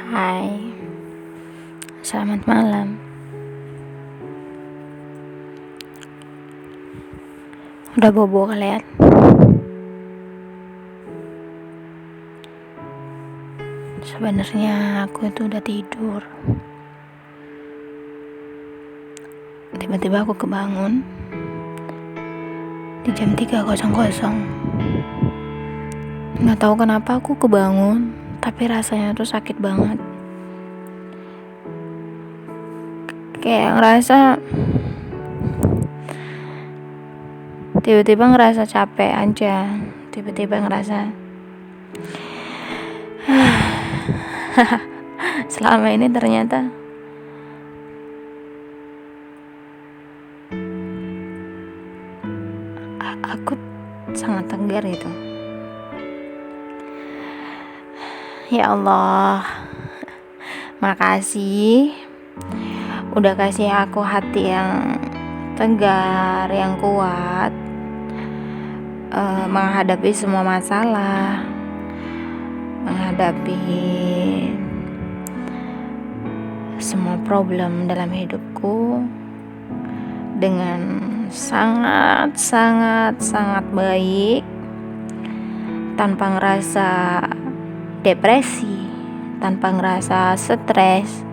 Hai, selamat malam. Udah bobo kalian? Sebenarnya aku itu udah tidur. Tiba-tiba aku kebangun di jam 3.00. Nggak tahu kenapa aku kebangun, tapi rasanya tuh sakit banget. Kayak tiba-tiba ngerasa capek aja. Tiba-tiba ngerasa selama ini ternyata aku sangat tegar gitu. Ya Allah, makasih udah kasih aku hati yang tegar, yang kuat, menghadapi semua masalah, menghadapi semua problem dalam hidupku dengan sangat baik, tanpa ngerasa depresi, tanpa ngerasa stres.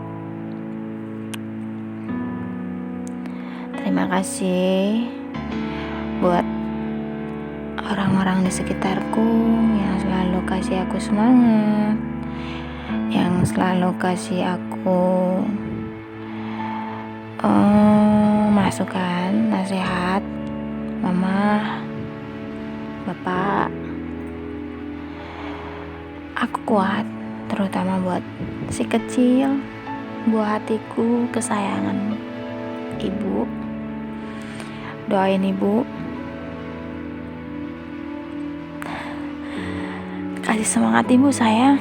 Terima kasih buat orang-orang di sekitarku yang selalu kasih aku semangat, yang selalu kasih aku masukan, nasihat, mama, bapak. Aku kuat, terutama buat si kecil, buah hatiku kesayangan ibu. Doain ibu, kasih semangat ibu sayang,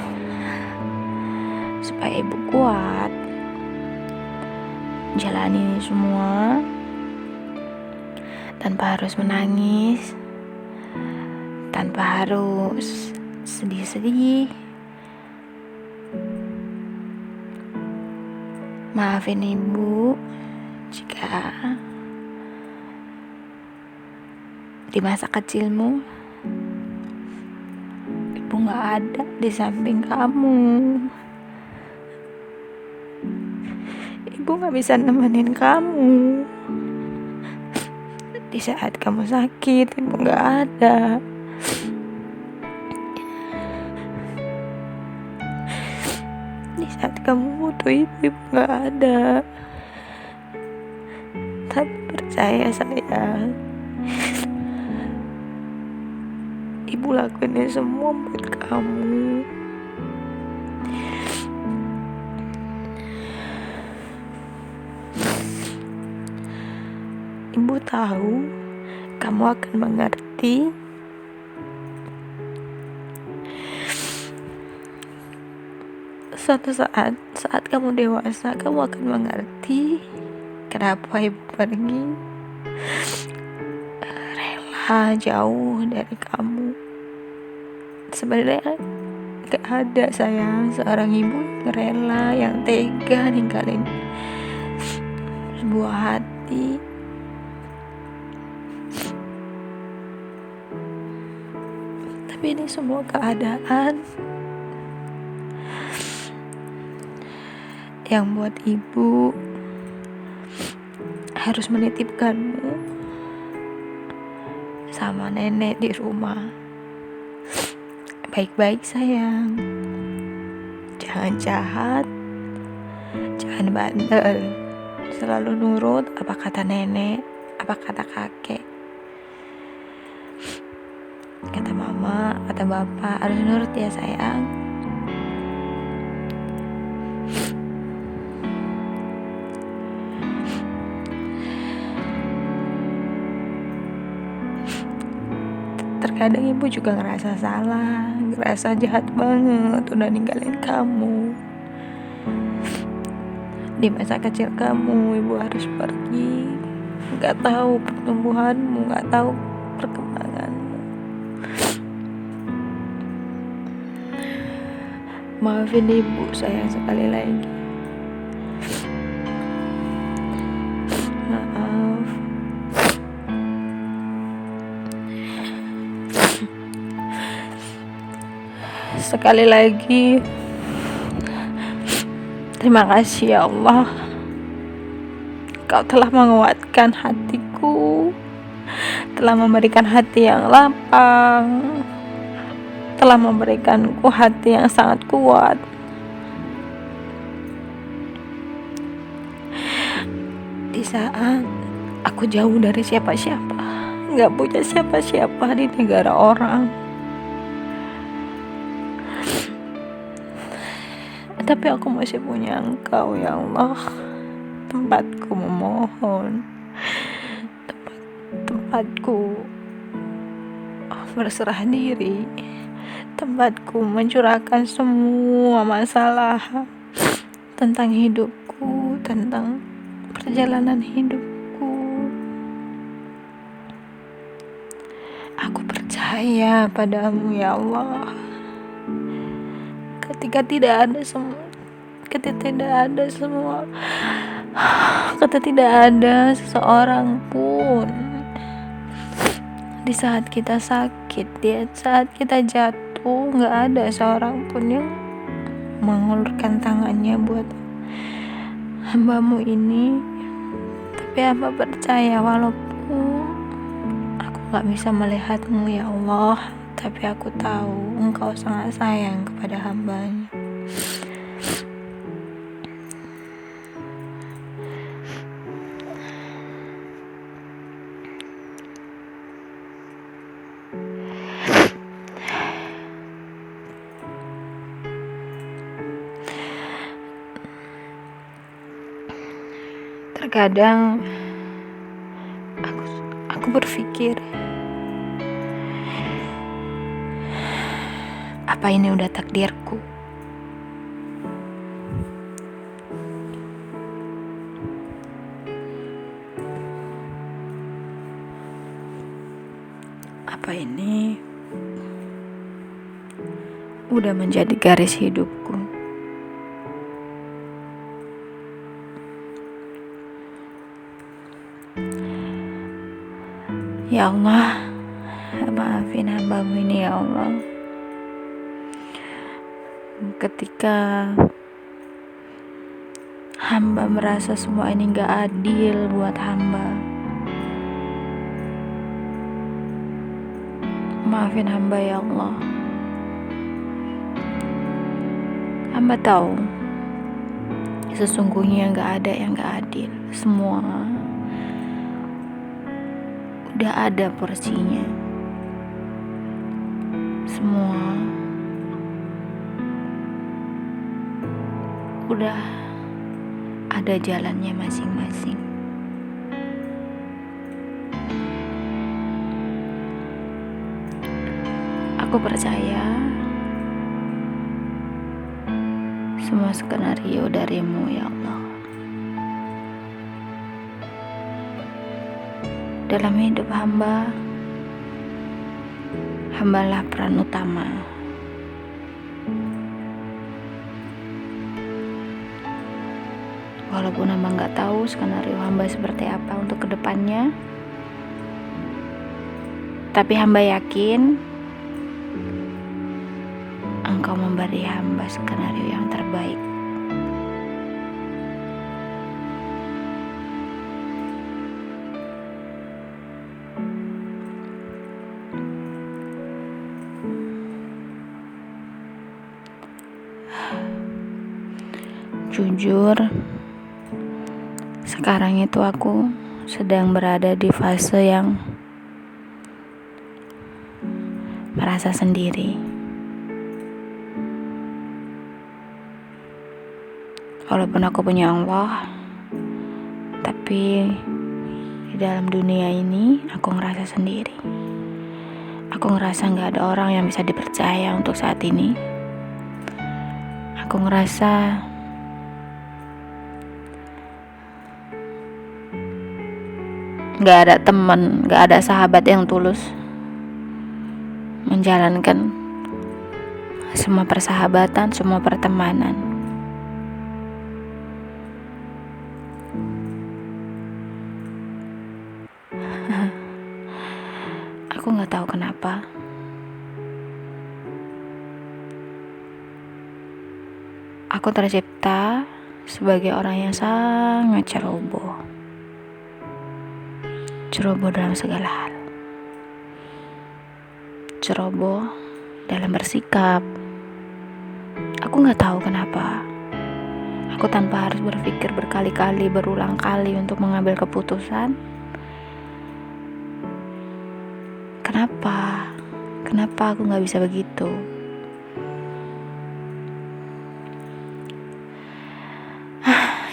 supaya ibu kuat jalani ini semua tanpa harus menangis, tanpa harus sedih-sedih. Maafin ibu jika di masa kecilmu ibu gak ada di samping kamu. Ibu gak bisa nemenin kamu di saat kamu sakit. Ibu gak ada. Di saat kamu butuh ibu gak ada. Tapi percaya sayang, ibu lakuin ini semua buat kamu. Ibu tahu kamu akan mengerti. Suatu saat kamu dewasa, kamu akan mengerti kenapa ibu pergi, rela jauh dari kamu. Sebenarnya gak ada sayang seorang ibu yang rela, yang tega ninggalin sebuah hati. Tapi ini semua keadaan yang buat ibu harus menitipkanmu sama nenek di rumah. Baik-baik sayang, jangan jahat, jangan bandel, selalu nurut apa kata nenek, apa kata kakek, kata mama, kata bapak. Harus nurut ya sayang. Terkadang ibu juga ngerasa salah, ngerasa jahat banget udah ninggalin kamu. Di masa kecil kamu, ibu harus pergi, gak tahu pertumbuhanmu, gak tahu perkembanganmu. Maafin ibu saya sekali lagi. Maaf. Sekali lagi, terima kasih ya Allah. Kau telah menguatkan hatiku, telah memberikan hati yang lapang, telah memberikanku hati yang sangat kuat. Di saat aku jauh dari siapa-siapa, gak punya siapa-siapa di negara orang, tapi aku masih punya Engkau ya Allah, tempatku memohon, tempatku berserah diri, tempatku mencurahkan semua masalah tentang hidupku, tentang perjalanan hidupku. Aku percaya padamu ya Allah. Ketika tidak ada seseorang pun di saat kita sakit, di saat kita jatuh, gak ada seorang pun yang mengulurkan tangannya buat hambamu ini. Tapi hamba percaya walaupun aku gak bisa melihatmu ya Allah, tapi aku tahu Engkau sangat sayang kepada hambanya. Terkadang aku berpikir, apa ini udah takdirku? Apa ini udah menjadi garis hidupku? Ya Allah, maafin hambamu ini ya Allah. Ketika hamba merasa semua ini gak adil buat hamba, maafin hamba ya Allah. Hamba tahu sesungguhnya gak ada yang gak adil. Semua udah ada porsinya. Semua udah ada jalannya masing-masing. Aku percaya semua skenario darimu ya Allah. Dalam hidup hambalah peran utama. Walaupun hamba gak tahu skenario hamba seperti apa untuk kedepannya, tapi hamba yakin Engkau memberi hamba skenario yang terbaik. Jujur, sekarang itu aku sedang berada di fase yang merasa sendiri. Walaupun aku punya Allah, tapi di dalam dunia ini aku ngerasa sendiri. Aku ngerasa gak ada orang yang bisa dipercaya untuk saat ini. Aku ngerasa gak ada teman, gak ada sahabat yang tulus menjalankan semua persahabatan, semua pertemanan. Aku gak tahu kenapa aku tercipta sebagai orang yang sangat ceroboh dalam segala hal. Ceroboh dalam bersikap. Aku gak tahu kenapa aku tanpa harus berpikir berkali-kali, berulang kali untuk mengambil keputusan. Kenapa aku gak bisa begitu?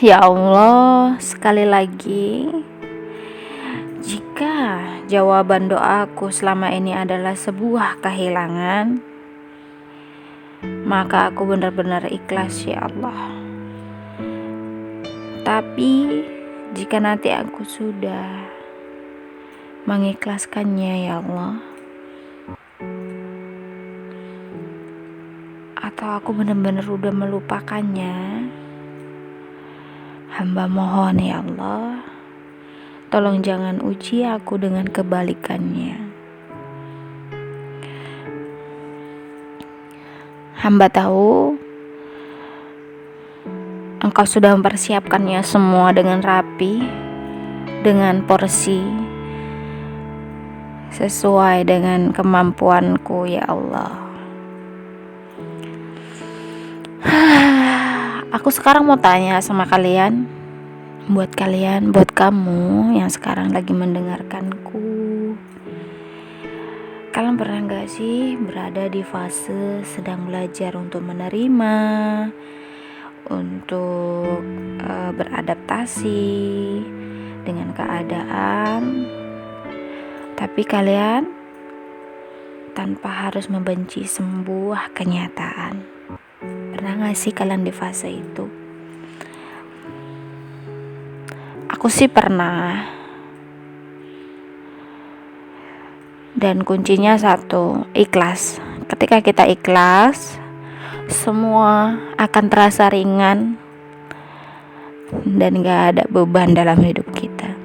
Ya Allah, sekali lagi, jika jawaban doaku selama ini adalah sebuah kehilangan, maka aku benar-benar ikhlas ya Allah. Tapi jika nanti aku sudah mengikhlaskannya ya Allah, atau aku benar-benar udah melupakannya, hamba mohon ya Allah, tolong jangan uji aku dengan kebalikannya. Hamba tahu Engkau sudah mempersiapkannya semua dengan rapi, dengan porsi sesuai dengan kemampuanku ya Allah. Aku sekarang mau tanya sama kalian, buat kamu yang sekarang lagi mendengarkanku, kalian pernah gak sih berada di fase sedang belajar untuk menerima, untuk beradaptasi dengan keadaan, tapi kalian tanpa harus membenci sebuah kenyataan? Pernah gak sih kalian di fase itu? Aku sih pernah. Dan kuncinya satu, ikhlas. Ketika kita ikhlas, semua akan terasa ringan dan gak ada beban dalam hidup kita.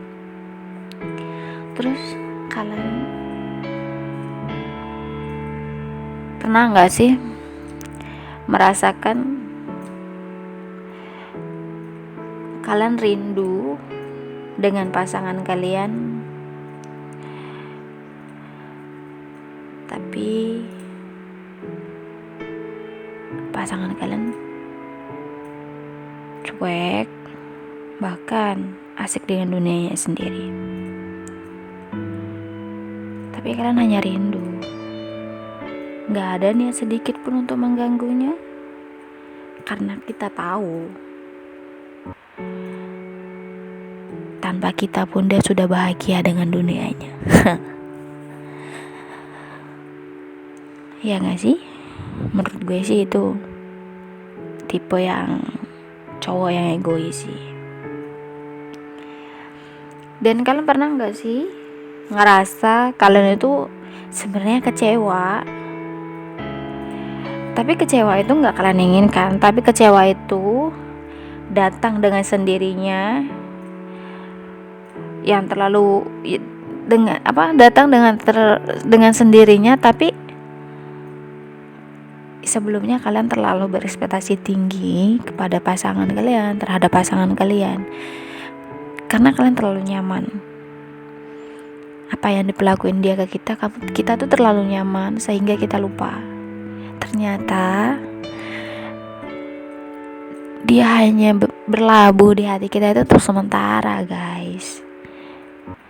Terus kalian pernah gak sih merasakan kalian rindu dengan pasangan kalian, tapi pasangan kalian cuek, bahkan asik dengan dunianya sendiri, tapi kalian hanya rindu, gak ada niat sedikit pun untuk mengganggunya, karena kita tahu tanpa kita pun dia sudah bahagia dengan dunianya. Ya gak sih? Menurut gue sih itu tipe yang cowok yang egois sih. Dan kalian pernah gak sih ngerasa kalian itu sebenarnya kecewa, tapi kecewa itu gak kalian inginkan, tapi kecewa itu datang dengan sendirinya, yang terlalu datang dengan sendirinya, tapi sebelumnya kalian terlalu berekspektasi tinggi kepada pasangan kalian, terhadap pasangan kalian, karena kalian terlalu nyaman. Apa yang diperlakuin dia ke kita tuh terlalu nyaman sehingga kita lupa ternyata dia hanya berlabuh di hati kita itu untuk sementara, guys.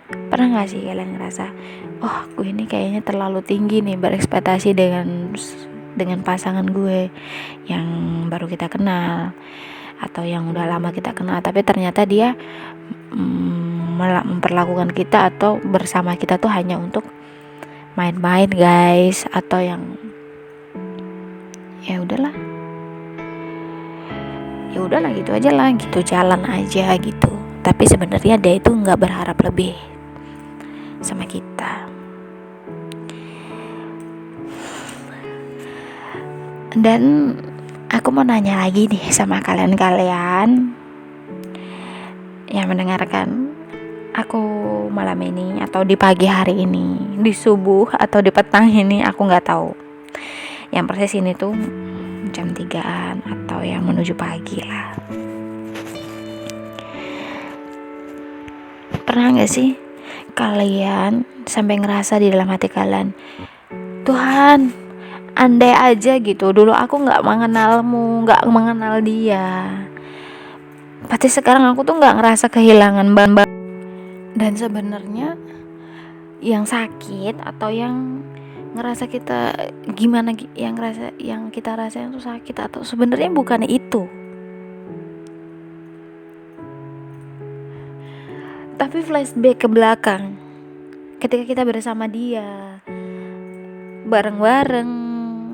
Pernah gak sih kalian ngerasa, oh aku ini kayaknya terlalu tinggi nih berekspektasi dengan pasangan gue yang baru kita kenal atau yang udah lama kita kenal, tapi ternyata dia memperlakukan kita atau bersama kita tuh hanya untuk main-main, guys, atau yang ya udahlah gitu aja lah, gitu jalan aja gitu, tapi sebenarnya dia itu nggak berharap lebih sama kita. Dan aku mau nanya lagi nih sama kalian-kalian yang mendengarkan aku malam ini atau di pagi hari ini, di subuh atau di petang ini, aku nggak tahu. Yang persis ini tuh jam 3-an atau yang menuju pagi lah. Pernah nggak sih kalian sampai ngerasa di dalam hati kalian, Tuhan, andai aja gitu dulu aku nggak mengenalmu, nggak mengenal dia, pasti sekarang aku tuh nggak ngerasa kehilangan banget. Dan sebenarnya yang sakit atau yang ngerasa kita gimana, yang kita rasain tuh sakit atau sebenarnya bukan itu, tapi flashback ke belakang ketika kita bersama dia, bareng-bareng,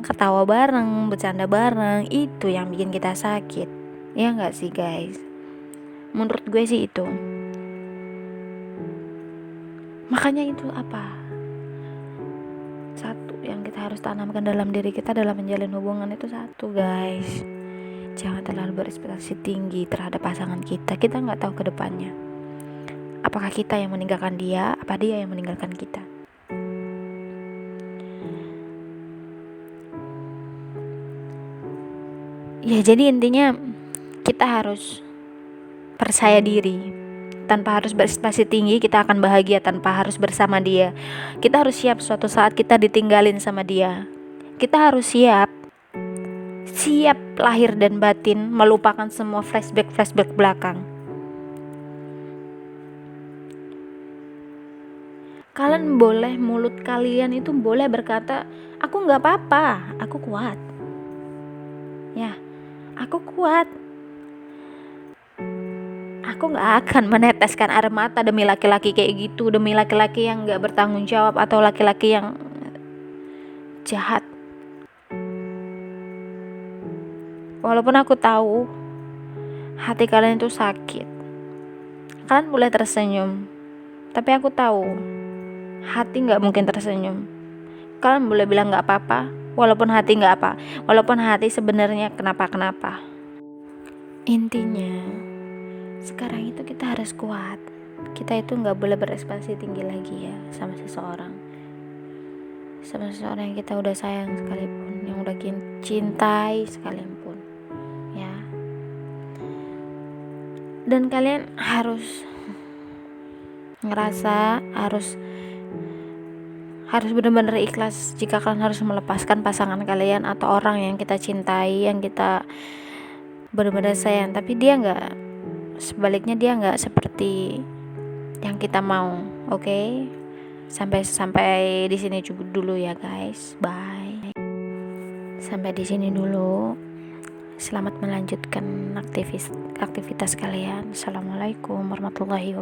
ketawa bareng, bercanda bareng, itu yang bikin kita sakit. Ya nggak sih guys? Menurut gue sih itu. Makanya itu apa? Satu yang kita harus tanamkan dalam diri kita dalam menjalin hubungan itu satu guys, jangan terlalu berekspektasi tinggi terhadap pasangan kita. Kita nggak tahu ke depannya, apakah kita yang meninggalkan dia, apa dia yang meninggalkan kita. Ya jadi intinya kita harus percaya diri. Tanpa harus berekspektasi tinggi, kita akan bahagia tanpa harus bersama dia. Kita harus siap suatu saat kita ditinggalin sama dia. Kita harus siap lahir dan batin, melupakan semua flashback belakang. Kalian boleh, mulut kalian itu boleh berkata, aku gak apa-apa, aku kuat. Ya, aku kuat. Aku gak akan meneteskan air mata demi laki-laki kayak gitu, demi laki-laki yang gak bertanggung jawab atau laki-laki yang jahat. Walaupun aku tahu hati kalian itu sakit, kalian boleh tersenyum, tapi aku tahu hati gak mungkin tersenyum. Kalian boleh bilang gak apa-apa, walaupun hati gak apa, walaupun hati sebenarnya kenapa-kenapa. Intinya sekarang itu kita harus kuat. Kita itu gak boleh berekspektasi tinggi lagi ya sama seseorang yang kita udah sayang sekalipun, yang udah cintai sekalipun ya. Dan kalian harus ngerasa harus benar-benar ikhlas jika kalian harus melepaskan pasangan kalian atau orang yang kita cintai, yang kita benar-benar sayang, tapi sebaliknya dia nggak seperti yang kita mau. Oke? Sampai di sini dulu ya guys. Bye. Sampai di sini dulu. Selamat melanjutkan aktivitas kalian. Assalamualaikum warahmatullahi wabarakatuh.